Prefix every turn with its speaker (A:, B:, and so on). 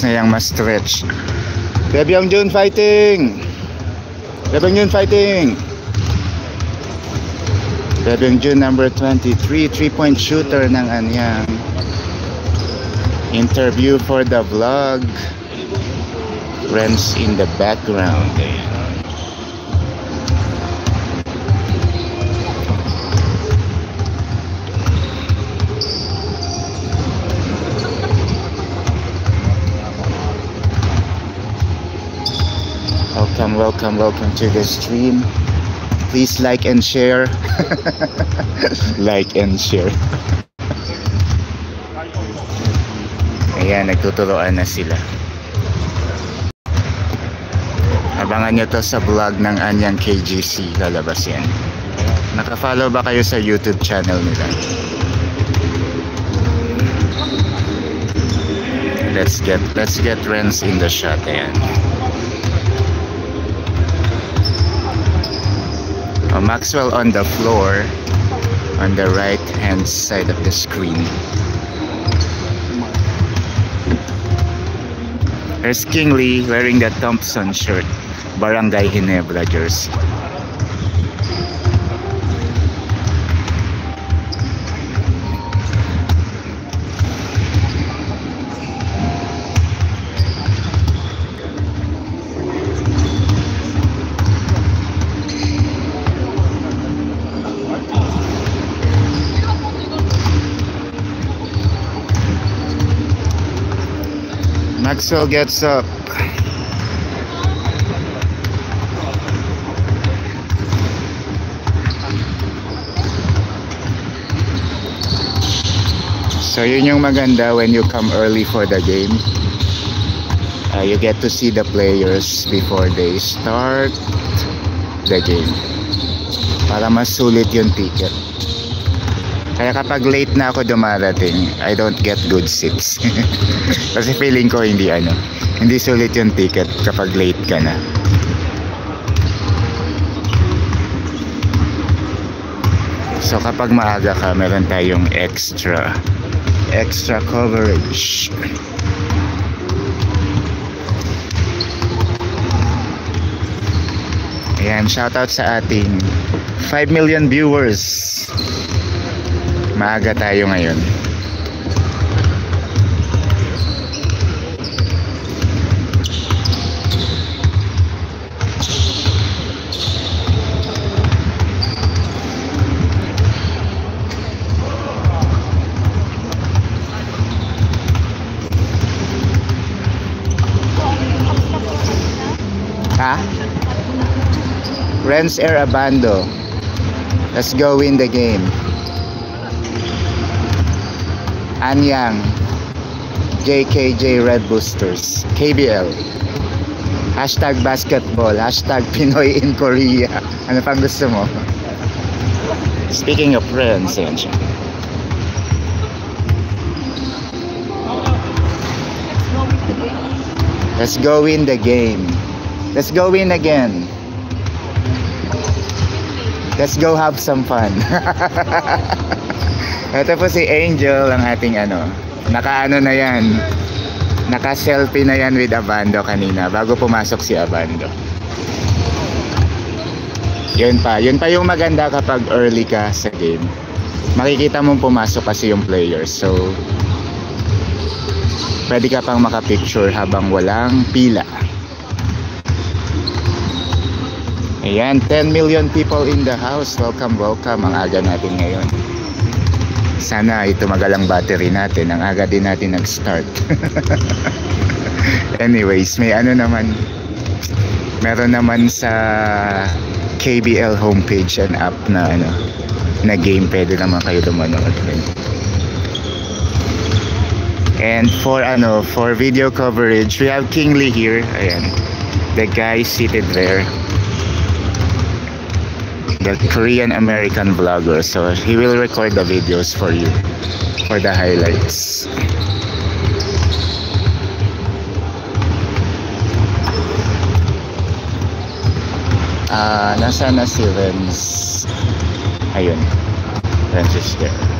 A: na yang ma-stretch. Bebyang Jun fighting! Bebyang Jun fighting! Bebyang Jun number 23, 3-point shooter ng Anyang. Interview for the vlog. Friends in the background. Welcome to the stream. Please like and share. Like and share. Ayan, nagtuturoan na sila. Abangan nyo to sa vlog ng Anyang KGC. Lalabas yan. Naka-follow ba kayo sa YouTube channel nila? Let's get Renz in the shot. Ayan. Maxwell on the floor on the right hand side of the screen. There's Kingley wearing the Thompson shirt, Barangay Ginebra jersey. Maxwell gets up. So yun yung maganda when you come early for the game. You get to see the players before they start the game. Para mas sulit yung ticket. Kaya kapag late na ako dumarating, I don't get good seats. Kasi feeling ko hindi sulit yung ticket kapag late ka na. So kapag maaga ka, meron tayong extra coverage. Ayan, shoutout sa ating 5 million viewers. Maaga tayo ngayon. Ha? Renz Air Abando. Let's go win the game. Anyang JKJ Red Boosters KBL #basketball #Pinoy in Korea. Ano pang gusto mo? Speaking of friends, yan siya. Let's go win the game. Let's go win again. Let's go have some fun. Ito po si Angel, ang ating naka-ano na yan, naka-selfie na yan with Abando kanina bago pumasok si Abando. Yun pa yung maganda kapag early ka sa game. Makikita mong pumasok kasi yung players, so pwede ka pang makapicture habang walang pila. Ayan, 10 million people in the house. Welcome. Ang aga natin ngayon. Sana tumagal ang battery natin. Ang aga din natin nag-start. Anyways, meron naman sa KBL homepage and app na game. Pwede naman kayo lumanood. And for video coverage, we have Kingley here. Ayan, the guy seated there, the Korean American vlogger. So he will record the videos for you for the highlights. Nasaan na si Renz? Ayun, Renz is there.